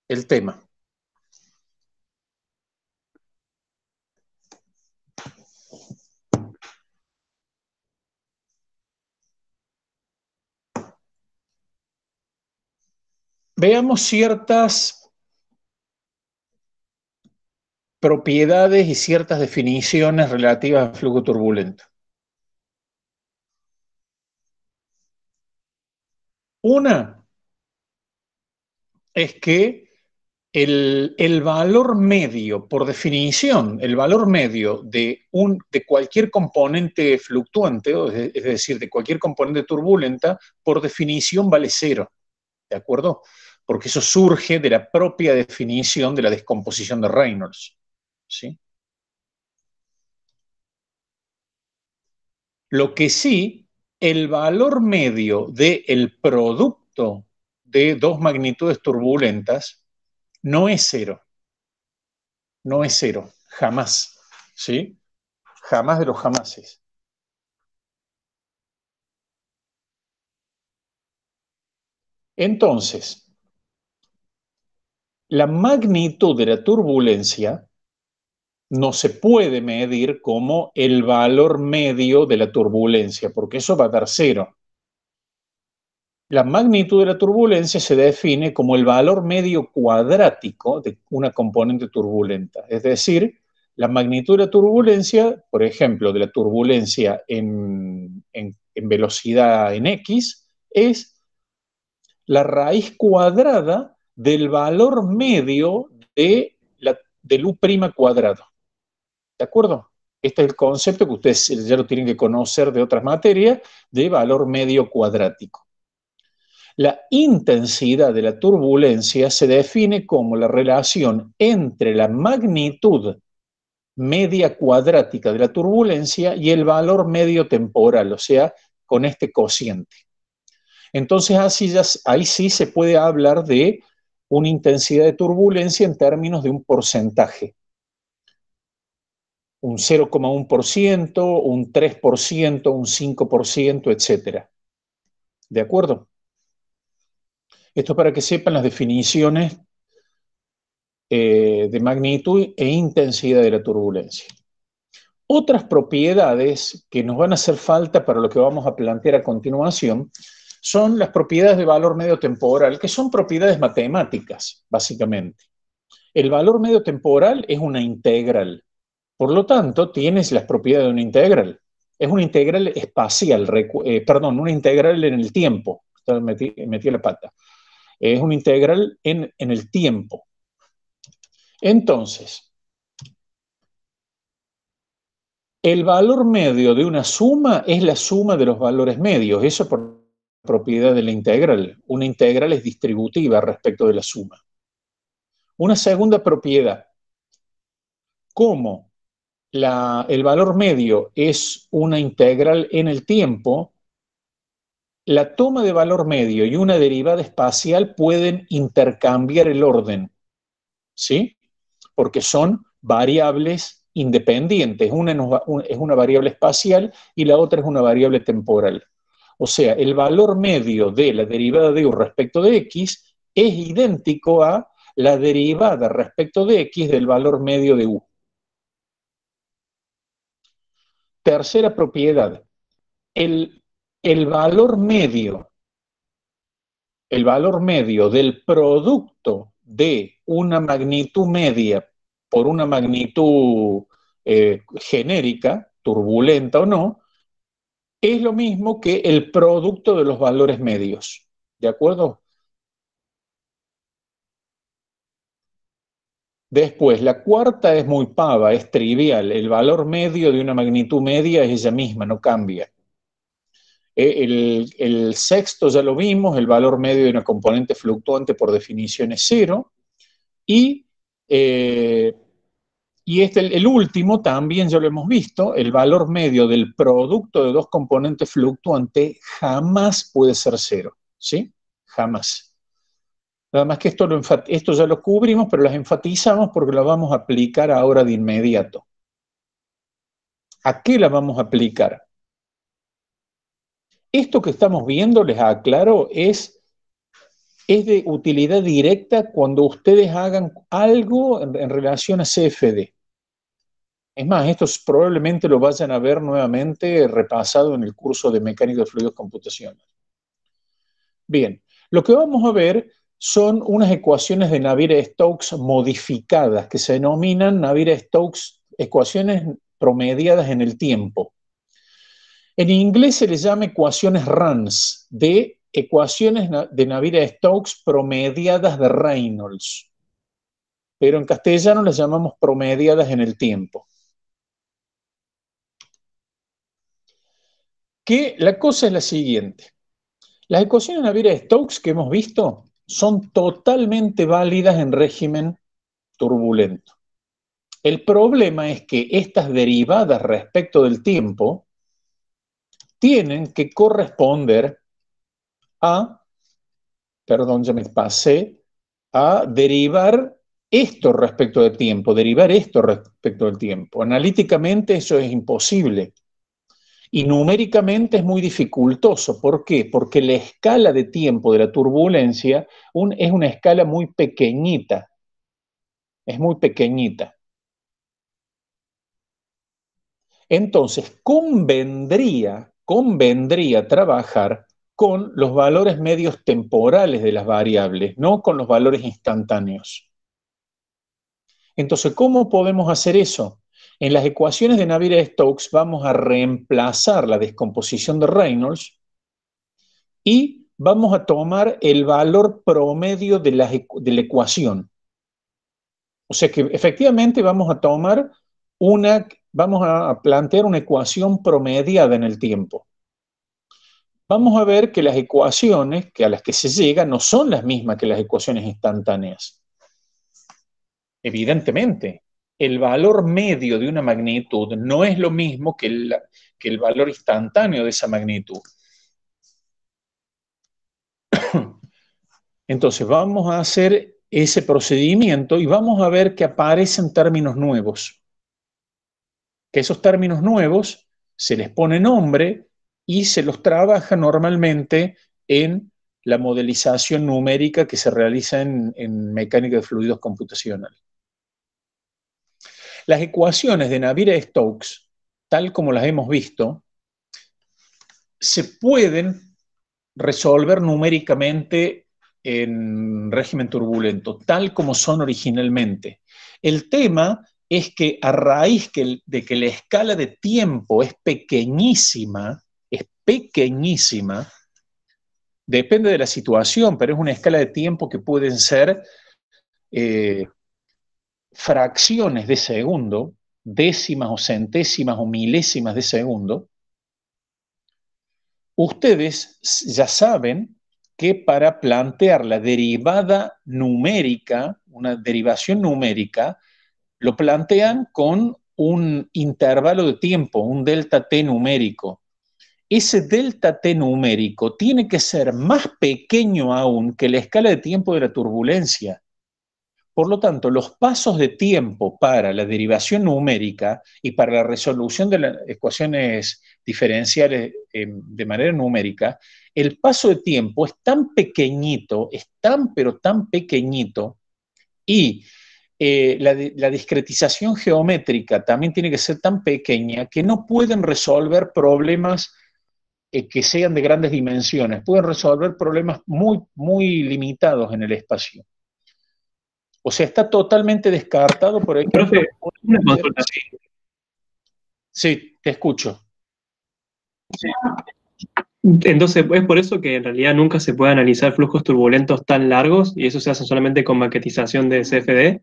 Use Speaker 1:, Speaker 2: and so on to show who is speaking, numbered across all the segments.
Speaker 1: el tema. Veamos ciertas propiedades y ciertas definiciones relativas al flujo turbulento. Una es que el valor medio, por definición, el valor medio de cualquier componente fluctuante, es decir, de cualquier componente turbulenta, por definición vale cero, ¿de acuerdo? Porque eso surge de la propia definición de la descomposición de Reynolds, ¿sí? Lo que sí, el valor medio del producto de dos magnitudes turbulentas no es cero, no es cero, jamás, ¿sí? Jamás de los jamases. Entonces, la magnitud de la turbulencia no se puede medir como el valor medio de la turbulencia, porque eso va a dar cero. La magnitud de la turbulencia se define como el valor medio cuadrático de una componente turbulenta. Es decir, la magnitud de la turbulencia, por ejemplo, de la turbulencia en velocidad en X, es la raíz cuadrada del valor medio del U' cuadrado. ¿De acuerdo? Este es el concepto que ustedes ya lo tienen que conocer de otras materias, de valor medio cuadrático. La intensidad de la turbulencia se define como la relación entre la magnitud media cuadrática de la turbulencia y el valor medio temporal, o sea, con este cociente. Entonces, ahí sí se puede hablar de una intensidad de turbulencia en términos de un porcentaje. Un 0,1%, un 3%, un 5%, etcétera. ¿De acuerdo? Esto para que sepan las definiciones de magnitud e intensidad de la turbulencia. Otras propiedades que nos van a hacer falta para lo que vamos a plantear a continuación son las propiedades de valor medio temporal, que son propiedades matemáticas, básicamente. El valor medio temporal es una integral. Por lo tanto, tienes las propiedades de una integral. Es una integral espacial, una integral en el tiempo. Metí la pata. Es una integral en el tiempo. Entonces, el valor medio de una suma es la suma de los valores medios. Eso por propiedad de la integral. Una integral es distributiva respecto de la suma. Una segunda propiedad. Como el valor medio es una integral en el tiempo, la toma de valor medio y una derivada espacial pueden intercambiar el orden, ¿sí? Porque son variables independientes. Una es una variable espacial y la otra es una variable temporal. O sea, el valor medio de la derivada de u respecto de x es idéntico a la derivada respecto de x del valor medio de u. Tercera propiedad, el, el valor medio, el valor medio del producto de una magnitud media por una magnitud genérica, turbulenta o no, es lo mismo que el producto de los valores medios. ¿De acuerdo? Después, la cuarta es muy pava, es trivial. El valor medio de una magnitud media es ella misma, no cambia. El sexto ya lo vimos, el valor medio de una componente fluctuante por definición es cero. Y, eh, el último también ya lo hemos visto, el valor medio del producto de dos componentes fluctuantes jamás puede ser cero, ¿sí? Jamás. Nada más que esto ya lo cubrimos, pero las enfatizamos porque lo vamos a aplicar ahora de inmediato. ¿A qué la vamos a aplicar? Esto que estamos viendo, les aclaro, es es de utilidad directa cuando ustedes hagan algo en relación a CFD. Es más, esto probablemente lo vayan a ver nuevamente repasado en el curso de mecánica de fluidos computacionales. Bien, lo que vamos a ver son unas ecuaciones de Navier-Stokes modificadas, que se denominan Navier-Stokes ecuaciones promediadas en el tiempo. En inglés se les llama ecuaciones RANS, de ecuaciones de Navier-Stokes promediadas de Reynolds, pero en castellano las llamamos promediadas en el tiempo. Que la cosa es la siguiente. Las ecuaciones Navier-Stokes que hemos visto son totalmente válidas en régimen turbulento. El problema es que estas derivadas respecto del tiempo tienen que corresponder a, perdón, ya me pasé, a derivar esto respecto del tiempo, derivar esto respecto del tiempo. Analíticamente eso es imposible. Y numéricamente es muy dificultoso. ¿Por qué? Porque la escala de tiempo de la turbulencia es una escala muy pequeñita. Es muy pequeñita. Entonces, convendría trabajar con los valores medios temporales de las variables, no con los valores instantáneos. Entonces, ¿cómo podemos hacer eso? En las ecuaciones de Navier-Stokes vamos a reemplazar la descomposición de Reynolds y vamos a tomar el valor promedio de la ecuación. O sea que efectivamente vamos a tomar vamos a plantear una ecuación promediada en el tiempo. Vamos a ver que las ecuaciones a las que se llega no son las mismas que las ecuaciones instantáneas. Evidentemente, el valor medio de una magnitud no es lo mismo que el valor instantáneo de esa magnitud. Entonces vamos a hacer ese procedimiento y vamos a ver que aparecen términos nuevos. Que esos términos nuevos se les pone nombre y se los trabaja normalmente en la modelización numérica que se realiza en mecánica de fluidos computacional. Las ecuaciones de Navier-Stokes, tal como las hemos visto, se pueden resolver numéricamente en régimen turbulento, tal como son originalmente. El tema es que a raíz de que la escala de tiempo es pequeñísima, depende de la situación, pero es una escala de tiempo que pueden ser fracciones de segundo, décimas o centésimas o milésimas de segundo. Ustedes ya saben que para plantear la derivada numérica, una derivación numérica, lo plantean con un intervalo de tiempo, un delta t numérico. Ese delta t numérico tiene que ser más pequeño aún que la escala de tiempo de la turbulencia. Por lo tanto, los pasos de tiempo para la derivación numérica y para la resolución de las ecuaciones diferenciales de manera numérica, el paso de tiempo es tan pequeñito, es tan pero tan pequeñito, y la discretización geométrica también tiene que ser tan pequeña que no pueden resolver problemas que sean de grandes dimensiones, pueden resolver problemas muy, muy limitados en el espacio. O sea, está totalmente descartado, por ejemplo.
Speaker 2: Profe, una consulta.
Speaker 1: Sí, te escucho.
Speaker 2: Sí. Entonces, ¿es por eso que en realidad nunca se puede analizar flujos turbulentos tan largos y eso se hace solamente con maquetización de CFD?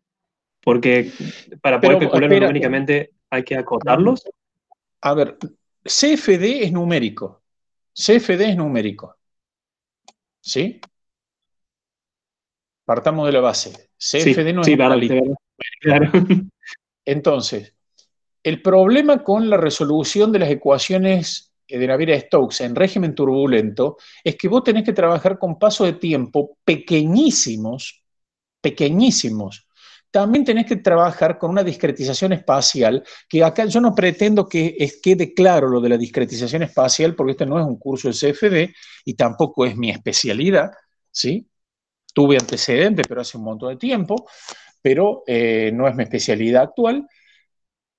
Speaker 2: Porque para poder calcularlo numéricamente hay que acotarlos.
Speaker 1: A ver, CFD es numérico. CFD es numérico. ¿Sí? Partamos de la base. CFD no es analítico.
Speaker 2: Claro.
Speaker 1: Entonces, el problema con la resolución de las ecuaciones de Navier-Stokes en régimen turbulento es que vos tenés que trabajar con pasos de tiempo pequeñísimos, pequeñísimos. También tenés que trabajar con una discretización espacial, que acá yo no pretendo que quede claro lo de la discretización espacial, porque este no es un curso de CFD y tampoco es mi especialidad, ¿sí? tuve antecedentes, pero hace un montón de tiempo, pero no es mi especialidad actual.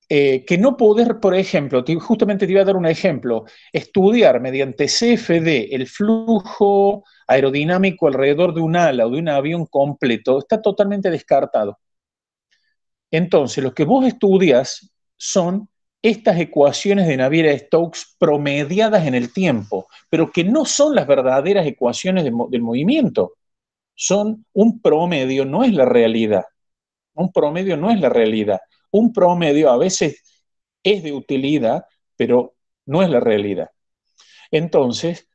Speaker 1: Que no poder, por ejemplo, justamente te iba a dar un ejemplo, estudiar mediante CFD el flujo aerodinámico alrededor de un ala o de un avión completo está totalmente descartado. Entonces, lo que vos estudias son estas ecuaciones de Navier-Stokes promediadas en el tiempo, pero que no son las verdaderas ecuaciones del movimiento. Son un promedio, no es la realidad. Un promedio no es la realidad. Un promedio a veces es de utilidad, pero no es la realidad. Entonces,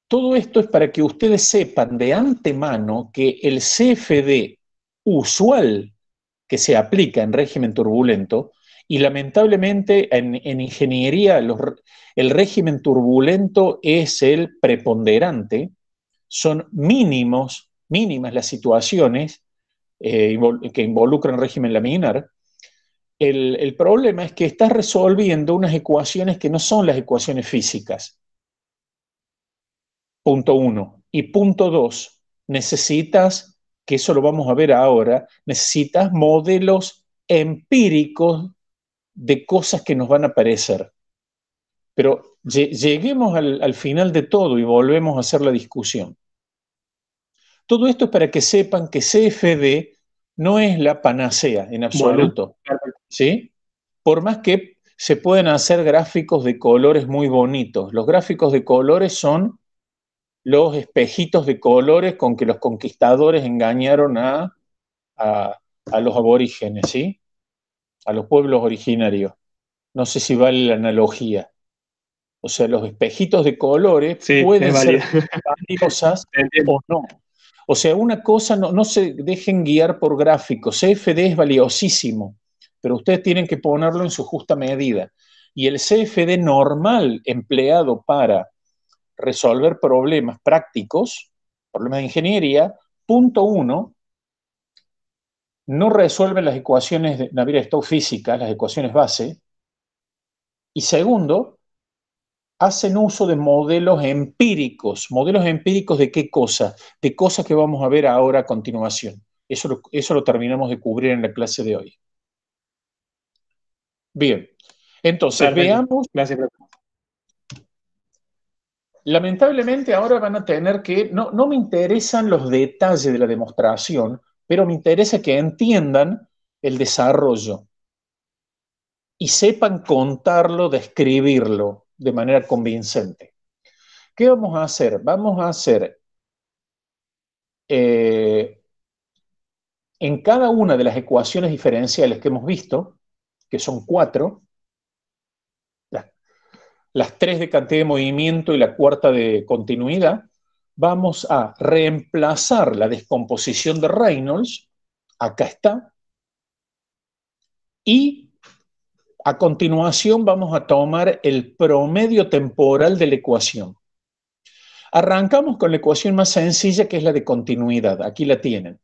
Speaker 1: todo esto es para que ustedes sepan de antemano que el CFD usual que se aplica en régimen turbulento, y lamentablemente en ingeniería el régimen turbulento es el preponderante, son mínimas las situaciones que involucran régimen laminar. El problema es que estás resolviendo unas ecuaciones que no son las ecuaciones físicas. Punto uno. Y punto dos, necesitas, que eso lo vamos a ver ahora, necesitas modelos empíricos de cosas que nos van a aparecer. Pero lleguemos al final de todo y volvemos a hacer la discusión. Todo esto es para que sepan que CFD no es la panacea en absoluto,
Speaker 2: Bueno,
Speaker 1: ¿sí? Por más que se pueden hacer gráficos de colores muy bonitos. Los gráficos de colores son los espejitos de colores con que los conquistadores engañaron a los aborígenes, ¿sí? A los pueblos originarios. No sé si vale la analogía. O sea, los espejitos de colores
Speaker 2: sí, es
Speaker 1: pueden ser
Speaker 2: válida.
Speaker 1: valiosas
Speaker 2: Entiendo.
Speaker 1: o no. O sea, una cosa, no se dejen guiar por gráficos. CFD es valiosísimo, pero ustedes tienen que ponerlo en su justa medida. Y el CFD normal empleado para resolver problemas prácticos, problemas de ingeniería, punto uno, no resuelve las ecuaciones de Navier-Stokes físicas, las ecuaciones base. Y segundo, hacen uso de modelos empíricos. ¿Modelos empíricos de qué cosa? De cosas que vamos a ver ahora a continuación. Eso lo terminamos de cubrir en la clase de hoy. Bien, entonces
Speaker 2: Perfecto.
Speaker 1: veamos.
Speaker 2: Gracias, profe.
Speaker 1: Lamentablemente ahora van a tener que, no me interesan los detalles de la demostración, pero me interesa que entiendan el desarrollo y sepan contarlo, describirlo de manera convincente. ¿Qué vamos a hacer? Vamos a hacer en cada una de las ecuaciones diferenciales que hemos visto, que son cuatro, las tres de cantidad de movimiento y la cuarta de continuidad, vamos a reemplazar la descomposición de Reynolds, acá está, y a continuación vamos a tomar el promedio temporal de la ecuación. Arrancamos con la ecuación más sencilla, que es la de continuidad. Aquí la tienen.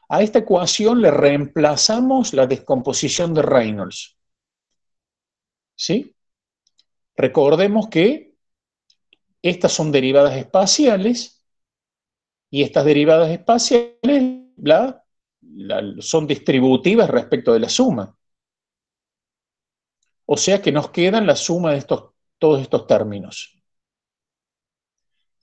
Speaker 1: A esta ecuación le reemplazamos la descomposición de Reynolds. ¿Sí? Recordemos que estas son derivadas espaciales y estas derivadas espaciales son distributivas respecto de la suma. O sea que nos quedan la suma de todos estos términos.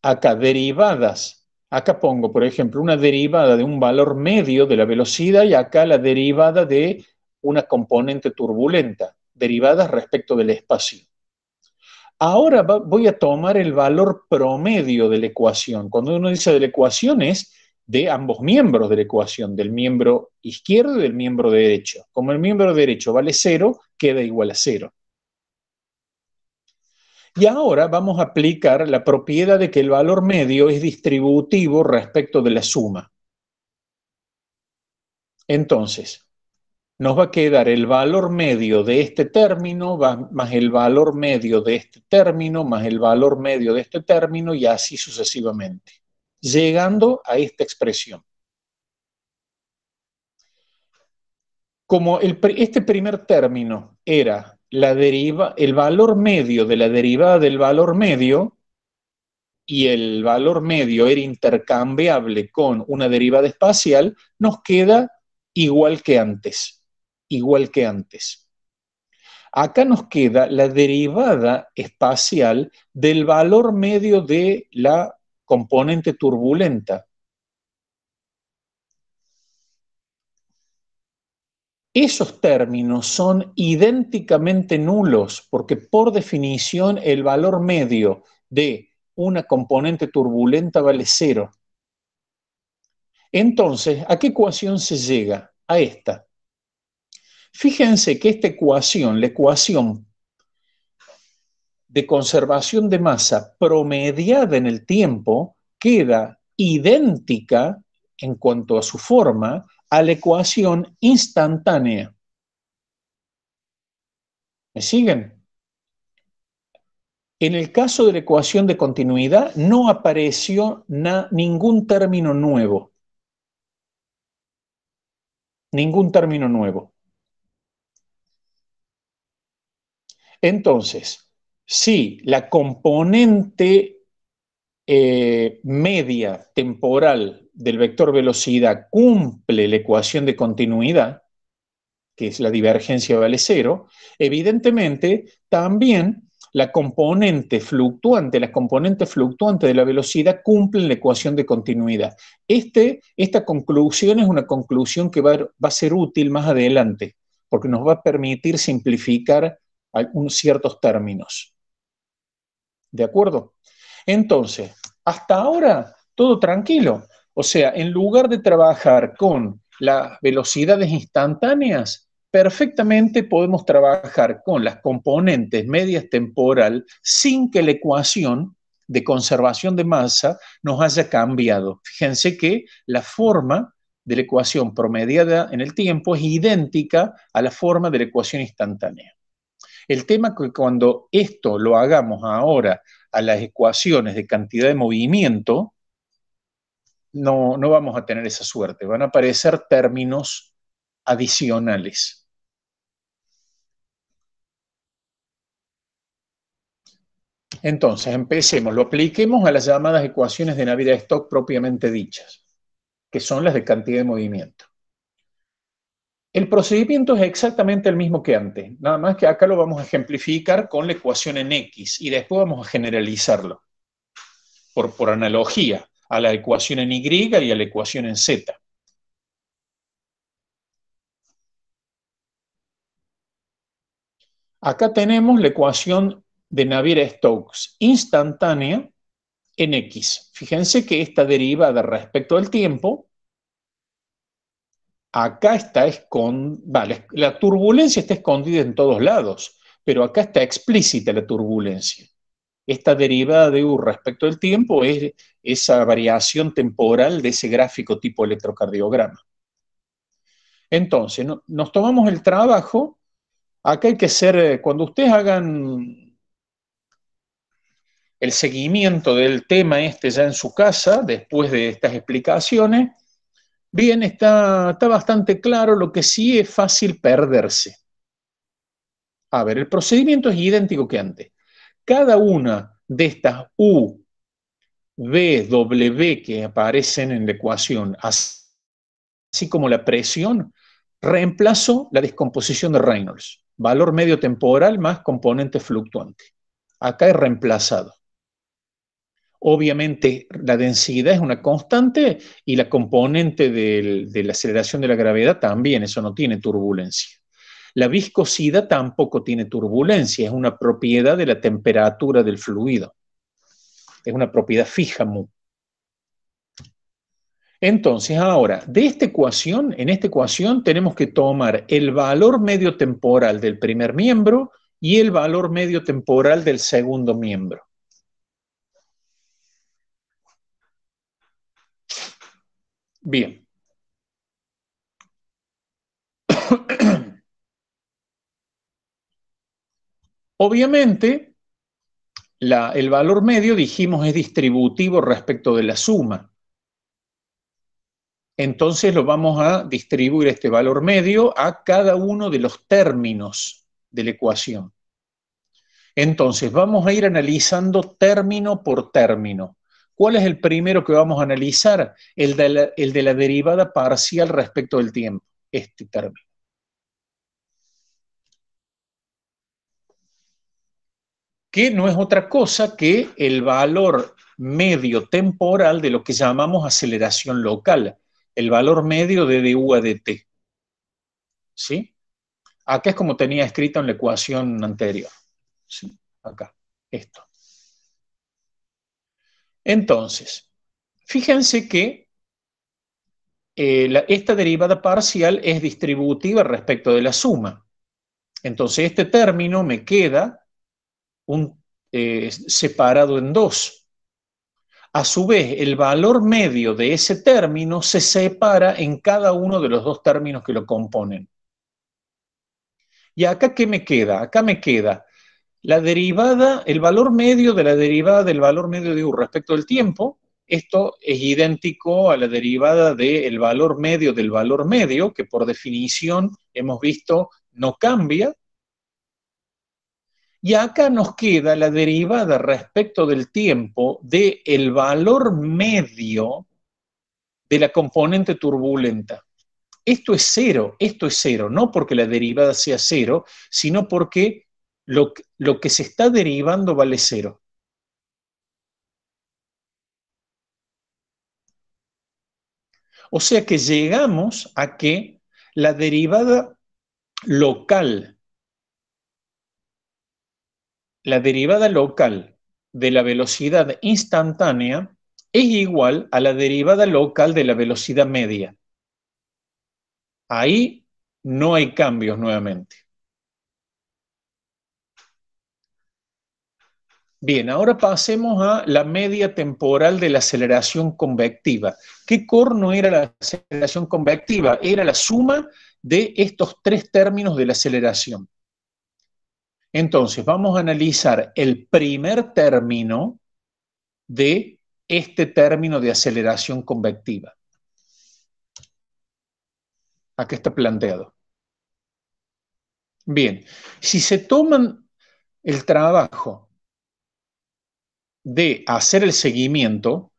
Speaker 1: Acá derivadas, acá pongo, por ejemplo, una derivada de un valor medio de la velocidad y acá la derivada de una componente turbulenta, derivadas respecto del espacio. Ahora voy a tomar el valor promedio de la ecuación. Cuando uno dice de la ecuación es de ambos miembros de la ecuación, del miembro izquierdo y del miembro derecho. Como el miembro derecho vale 0, queda igual a 0. Y ahora vamos a aplicar la propiedad de que el valor medio es distributivo respecto de la suma. Entonces, nos va a quedar el valor medio de este término más el valor medio de este término más el valor medio de este término y así sucesivamente, llegando a esta expresión. Como este primer término era el valor medio de la derivada del valor medio, y el valor medio era intercambiable con una derivada espacial, nos queda igual que antes. Igual que antes. Acá nos queda la derivada espacial del valor medio de la componente turbulenta. Esos términos son idénticamente nulos porque por definición el valor medio de una componente turbulenta vale cero. Entonces, ¿a qué ecuación se llega? A esta. Fíjense que esta ecuación, la ecuación de conservación de masa promediada en el tiempo, queda idéntica en cuanto a su forma a la ecuación instantánea. ¿Me siguen? En el caso de la ecuación de continuidad no apareció ningún término nuevo. Ningún término nuevo. Entonces, si la componente media temporal del vector velocidad cumple la ecuación de continuidad, que es la divergencia vale cero, evidentemente también las componentes fluctuantes de la velocidad cumplen la ecuación de continuidad. Esta conclusión es una conclusión que va a ser útil más adelante, porque nos va a permitir simplificar ciertos términos. ¿De acuerdo? Entonces, hasta ahora, todo tranquilo. O sea, en lugar de trabajar con las velocidades instantáneas, perfectamente podemos trabajar con las componentes medias temporal sin que la ecuación de conservación de masa nos haya cambiado. Fíjense que la forma de la ecuación promediada en el tiempo es idéntica a la forma de la ecuación instantánea. El tema es que cuando esto lo hagamos ahora a las ecuaciones de cantidad de movimiento, no vamos a tener esa suerte. Van a aparecer términos adicionales. Entonces, empecemos, lo apliquemos a las llamadas ecuaciones de Navier-Stokes propiamente dichas, que son las de cantidad de movimiento. El procedimiento es exactamente el mismo que antes, nada más que acá lo vamos a ejemplificar con la ecuación en X y después vamos a generalizarlo por analogía a la ecuación en Y y a la ecuación en Z. Acá tenemos la ecuación de Navier-Stokes instantánea en X. Fíjense que esta derivada respecto al tiempo, acá está vale, la turbulencia está escondida en todos lados, pero acá está explícita la turbulencia. Esta derivada de U respecto al tiempo es esa variación temporal de ese gráfico tipo electrocardiograma. Entonces, nos tomamos el trabajo. Acá hay que ser, cuando ustedes hagan el seguimiento del tema este ya en su casa, después de estas explicaciones, bien, está bastante claro, lo que sí es fácil perderse. A ver, el procedimiento es idéntico que antes. Cada una de estas U, V, W que aparecen en la ecuación, así como la presión, reemplazo la descomposición de Reynolds. Valor medio temporal más componente fluctuante. Acá es reemplazado. Obviamente la densidad es una constante y la componente de la aceleración de la gravedad también, eso no tiene turbulencia. La viscosidad tampoco tiene turbulencia, es una propiedad de la temperatura del fluido. Es una propiedad fija, mu. Entonces, ahora, en esta ecuación tenemos que tomar el valor medio temporal del primer miembro y el valor medio temporal del segundo miembro. Bien. Obviamente, el valor medio, dijimos, es distributivo respecto de la suma. Entonces lo vamos a distribuir este valor medio a cada uno de los términos de la ecuación. Entonces vamos a ir analizando término por término. ¿Cuál es el primero que vamos a analizar? El de la derivada parcial respecto del tiempo, este término. Que no es otra cosa que el valor medio temporal de lo que llamamos aceleración local, el valor medio de du a dt. ¿Sí? Acá es como tenía escrito en la ecuación anterior. ¿Sí? Acá, esto. Entonces, fíjense que esta derivada parcial es distributiva respecto de la suma. Entonces, este término me queda separado en dos. A su vez, el valor medio de ese término se separa en cada uno de los dos términos que lo componen. ¿Y acá qué me queda? Acá me queda la derivada, el valor medio de la derivada del valor medio de u respecto del tiempo. Esto es idéntico a la derivada del valor medio del valor medio, que por definición hemos visto no cambia. Y acá nos queda la derivada respecto del tiempo del valor medio de la componente turbulenta. Esto es cero, no porque la derivada sea cero, sino porque lo que se está derivando vale cero. O sea que llegamos a que la derivada local, de la velocidad instantánea es igual a la derivada local de la velocidad media. Ahí no hay cambios nuevamente. Bien, ahora pasemos a la media temporal de la aceleración convectiva. ¿Qué corno era la aceleración convectiva? Era la suma de estos tres términos de la aceleración. Entonces, vamos a analizar el primer término de este término de aceleración convectiva. Aquí está planteado. Bien, si se toman el trabajo de hacer el seguimiento,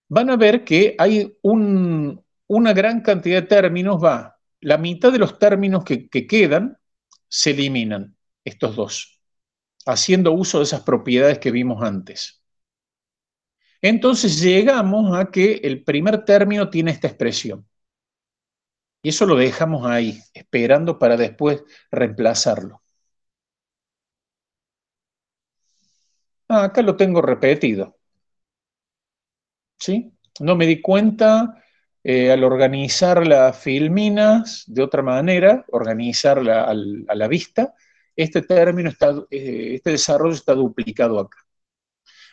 Speaker 1: van a ver que hay una gran cantidad de términos, la mitad de los términos que quedan se eliminan, estos dos, haciendo uso de esas propiedades que vimos antes. Entonces llegamos a que el primer término tiene esta expresión. Y eso lo dejamos ahí, esperando para después reemplazarlo. Acá lo tengo repetido. ¿Sí? No me di cuenta al organizar las filminas de otra manera, organizarla a la vista, este término este desarrollo está duplicado acá.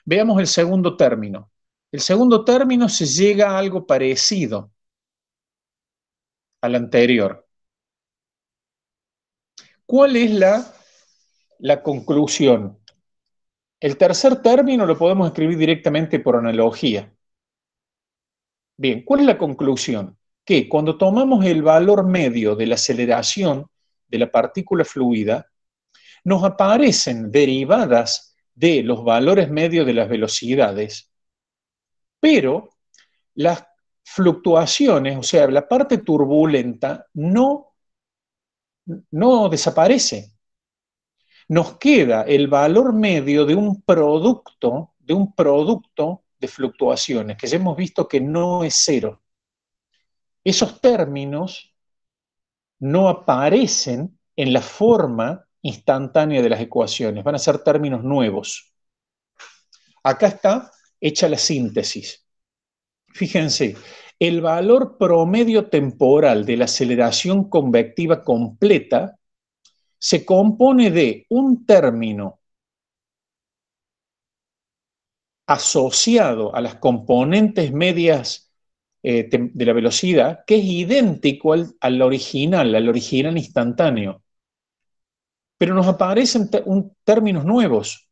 Speaker 1: Veamos el segundo término. El segundo término se llega a algo parecido al anterior. ¿Cuál es la conclusión? El tercer término lo podemos escribir directamente por analogía. Bien, ¿cuál es la conclusión? Que cuando tomamos el valor medio de la aceleración de la partícula fluida, nos aparecen derivadas de los valores medios de las velocidades, pero las fluctuaciones, o sea, la parte turbulenta, no desaparece. Nos queda el valor medio de un producto de fluctuaciones, que ya hemos visto que no es cero. Esos términos no aparecen en la forma instantánea de las ecuaciones, van a ser términos nuevos. Acá está hecha la síntesis. Fíjense, el valor promedio temporal de la aceleración convectiva completa se compone de un término asociado a las componentes medias de la velocidad, que es idéntico al original instantáneo. Pero nos aparecen términos nuevos.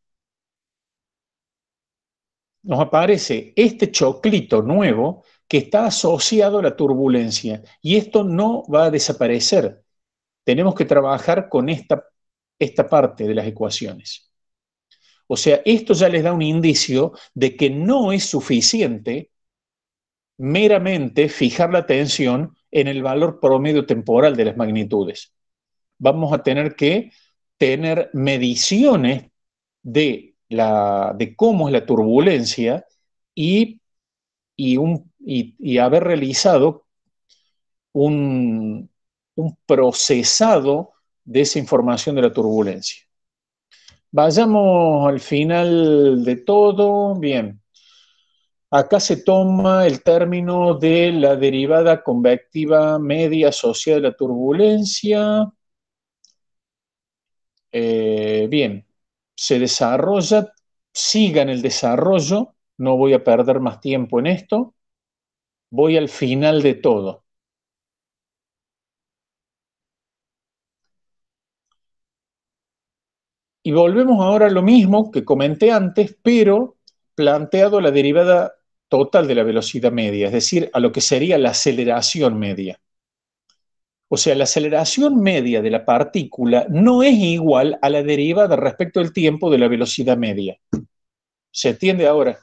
Speaker 1: Nos aparece este choclito nuevo que está asociado a la turbulencia, y esto no va a desaparecer. Tenemos que trabajar con esta parte de las ecuaciones. O sea, esto ya les da un indicio de que no es suficiente meramente fijar la atención en el valor promedio temporal de las magnitudes. Vamos a tener que tener mediciones de cómo es la turbulencia y, y haber realizado un procesado de esa información de la turbulencia. Vayamos al final de todo. Bien, acá se toma el término de la derivada convectiva media asociada a la turbulencia. Bien, se desarrolla, sigan el desarrollo, no voy a perder más tiempo en esto, voy al final de todo. Y volvemos ahora a lo mismo que comenté antes, pero planteado la derivada total de la velocidad media, es decir, a lo que sería la aceleración media. O sea, la aceleración media de la partícula no es igual a la derivada respecto al tiempo de la velocidad media. ¿Se entiende ahora?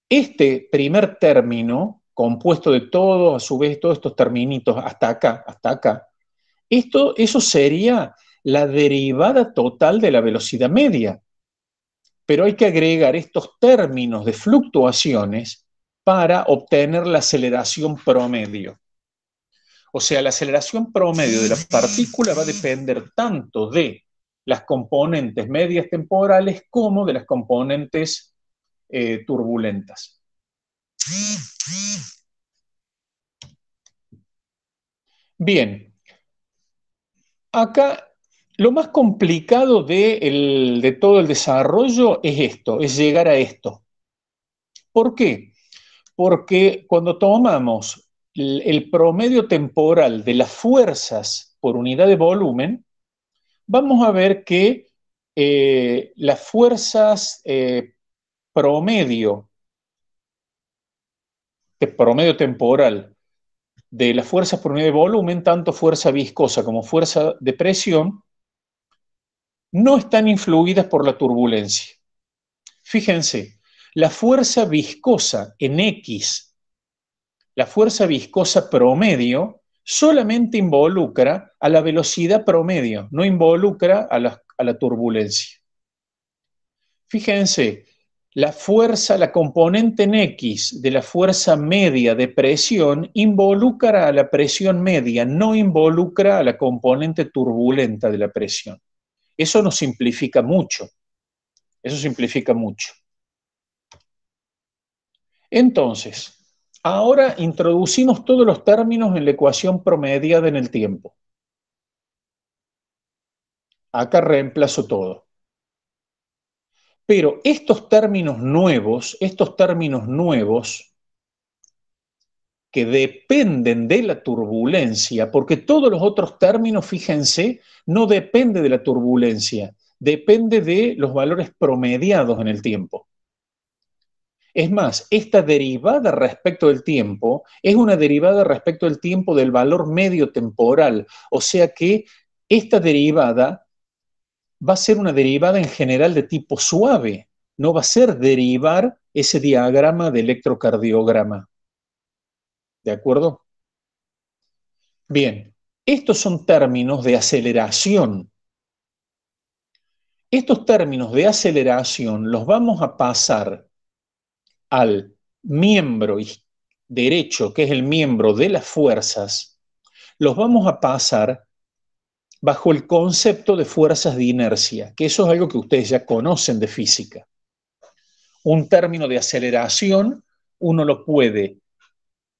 Speaker 1: Este primer término, compuesto de todo, a su vez, todos estos terminitos hasta acá, eso sería la derivada total de la velocidad media. Pero hay que agregar estos términos de fluctuaciones para obtener la aceleración promedio. O sea, la aceleración promedio de la partícula va a depender tanto de las componentes medias temporales como de las componentes turbulentas. Bien, acá lo más complicado de todo el desarrollo es esto, es llegar a esto. ¿Por qué? Porque cuando tomamos el promedio temporal de las fuerzas por unidad de volumen, vamos a ver que las fuerzas promedio, promedio temporal de las fuerzas por unidad de volumen, tanto fuerza viscosa como fuerza de presión, no están influidas por la turbulencia. Fíjense, la fuerza viscosa en X, la fuerza viscosa promedio, solamente involucra a la velocidad promedio, no involucra a la turbulencia. Fíjense, la componente en X de la fuerza media de presión involucra a la presión media, no involucra a la componente turbulenta de la presión. Eso nos simplifica mucho. Eso simplifica mucho. Entonces, ahora introducimos todos los términos en la ecuación promediada en el tiempo. Acá reemplazo todo. Pero estos términos nuevos que dependen de la turbulencia, porque todos los otros términos, fíjense, no depende de la turbulencia, depende de los valores promediados en el tiempo. Es más, esta derivada respecto del tiempo es una derivada respecto del tiempo del valor medio temporal, o sea que esta derivada va a ser una derivada en general de tipo suave, no va a ser derivar ese diagrama de electrocardiograma. ¿De acuerdo? Bien, estos son términos de aceleración. Estos términos de aceleración los vamos a pasar al miembro derecho, que es el miembro de las fuerzas, los vamos a pasar bajo el concepto de fuerzas de inercia, que eso es algo que ustedes ya conocen de física. Un término de aceleración uno lo puede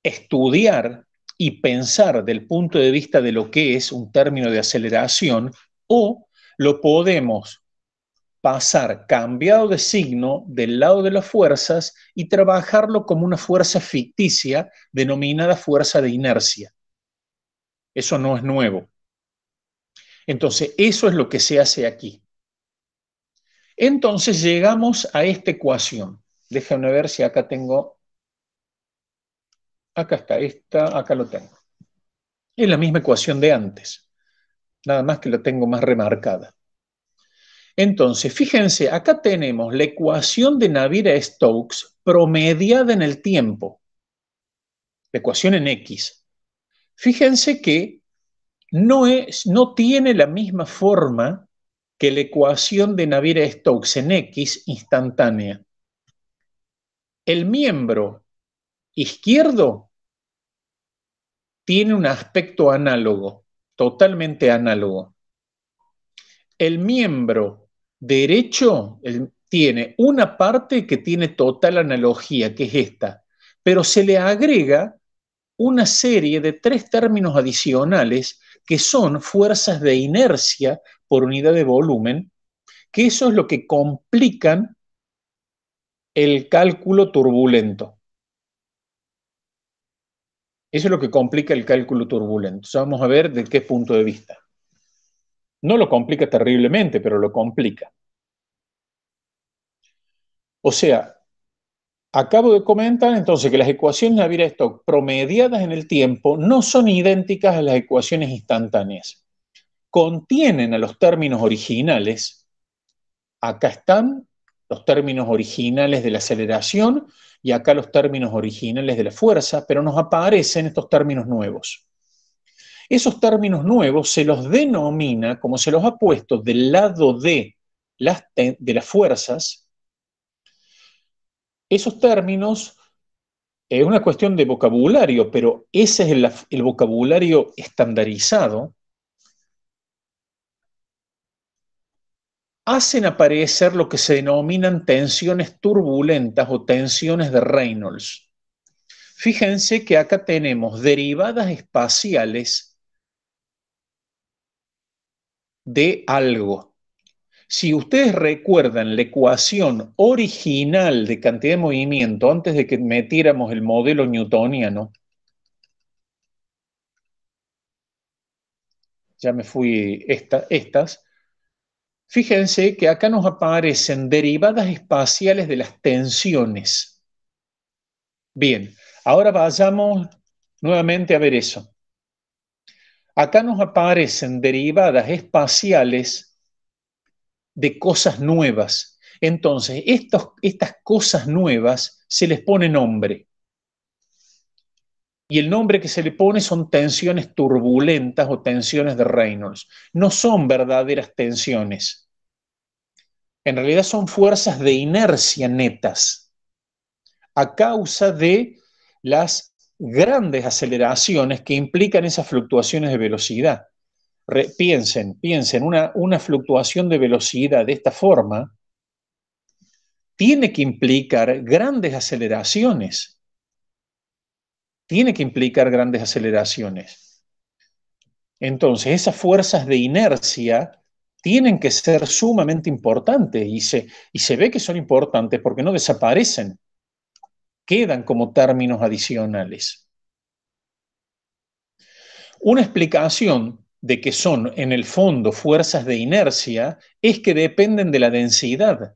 Speaker 1: estudiar y pensar del punto de vista de lo que es un término de aceleración, o lo podemos pasar cambiado de signo del lado de las fuerzas y trabajarlo como una fuerza ficticia denominada fuerza de inercia. Eso no es nuevo. Entonces, eso es lo que se hace aquí. Entonces llegamos a esta ecuación. Déjenme ver si acá tengo. Acá está, acá lo tengo. Es la misma ecuación de antes, nada más que la tengo más remarcada. Entonces, fíjense, acá tenemos la ecuación de Navier-Stokes promediada en el tiempo, la ecuación en X. Fíjense que no tiene la misma forma que la ecuación de Navier-Stokes en X instantánea. El miembro izquierdo tiene un aspecto análogo, totalmente análogo. El miembro derecho tiene una parte que tiene total analogía, que es esta, pero se le agrega una serie de 3 términos adicionales que son fuerzas de inercia por unidad de volumen, que eso es lo que complican el cálculo turbulento. Eso es lo que complica el cálculo turbulento. Entonces vamos a ver de qué punto de vista. No lo complica terriblemente, pero lo complica. O sea, acabo de comentar entonces que las ecuaciones Navier-Stokes promediadas en el tiempo no son idénticas a las ecuaciones instantáneas. Contienen a los términos originales. Acá están los términos originales de la aceleración y acá los términos originales de la fuerza, pero nos aparecen estos términos nuevos. Esos términos nuevos se los denomina, como se los ha puesto del lado de las fuerzas, esos términos es una cuestión de vocabulario, pero ese es el vocabulario estandarizado, hacen aparecer lo que se denominan tensiones turbulentas o tensiones de Reynolds. Fíjense que acá tenemos derivadas espaciales de algo. Si ustedes recuerdan la ecuación original de cantidad de movimiento antes de que metiéramos el modelo newtoniano, ya me fui estas, fíjense que acá nos aparecen derivadas espaciales de las tensiones. Bien, ahora vayamos nuevamente a ver eso. Acá nos aparecen derivadas espaciales de cosas nuevas. Entonces, estas cosas nuevas se les pone nombre. Y el nombre que se le pone son tensiones turbulentas o tensiones de Reynolds. No son verdaderas tensiones. En realidad son fuerzas de inercia netas a causa de las grandes aceleraciones que implican esas fluctuaciones de velocidad. Piensen, una fluctuación de velocidad de esta forma tiene que implicar grandes aceleraciones. Tiene que implicar grandes aceleraciones. Entonces, esas fuerzas de inercia tienen que ser sumamente importantes y se ve que son importantes porque no desaparecen, quedan como términos adicionales. Una explicación de que son en el fondo fuerzas de inercia es que dependen de la densidad.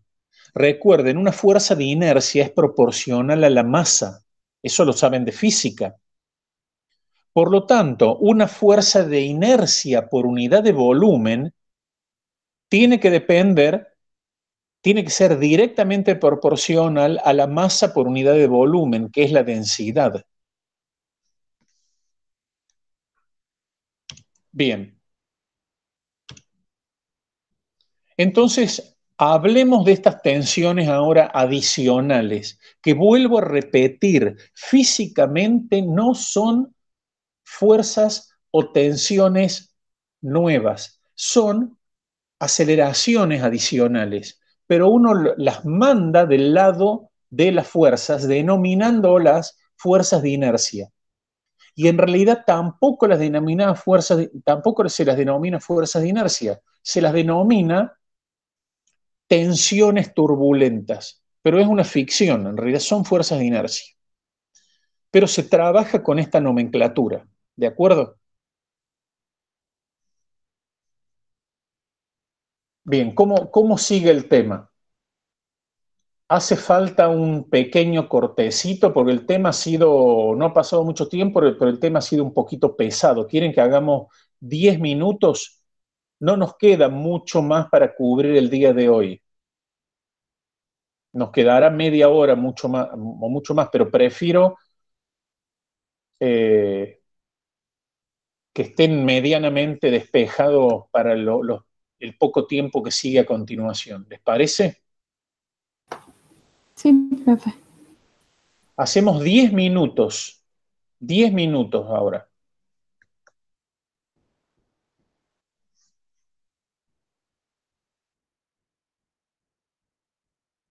Speaker 1: Recuerden, una fuerza de inercia es proporcional a la masa. Eso lo saben de física. Por lo tanto, una fuerza de inercia por unidad de volumen tiene que ser directamente proporcional a la masa por unidad de volumen, que es la densidad. Bien. Entonces, hablemos de estas tensiones ahora adicionales, que vuelvo a repetir, físicamente no son fuerzas o tensiones nuevas, son aceleraciones adicionales, pero uno las manda del lado de las fuerzas, denominándolas fuerzas de inercia. Y en realidad tampoco tampoco se las denomina fuerzas de inercia, se las denomina tensiones turbulentas, pero es una ficción, en realidad son fuerzas de inercia. Pero se trabaja con esta nomenclatura, ¿de acuerdo? Bien, ¿cómo sigue el tema? Hace falta un pequeño cortecito porque el tema no ha pasado mucho tiempo, pero el tema ha sido un poquito pesado. ¿Quieren que hagamos 10 minutos No nos queda mucho más para cubrir el día de hoy. Nos quedará media hora, mucho más, o mucho más, pero prefiero que estén medianamente despejados para el poco tiempo que sigue a continuación. ¿Les parece?
Speaker 3: Sí, profe.
Speaker 1: Hacemos 10 minutos ahora.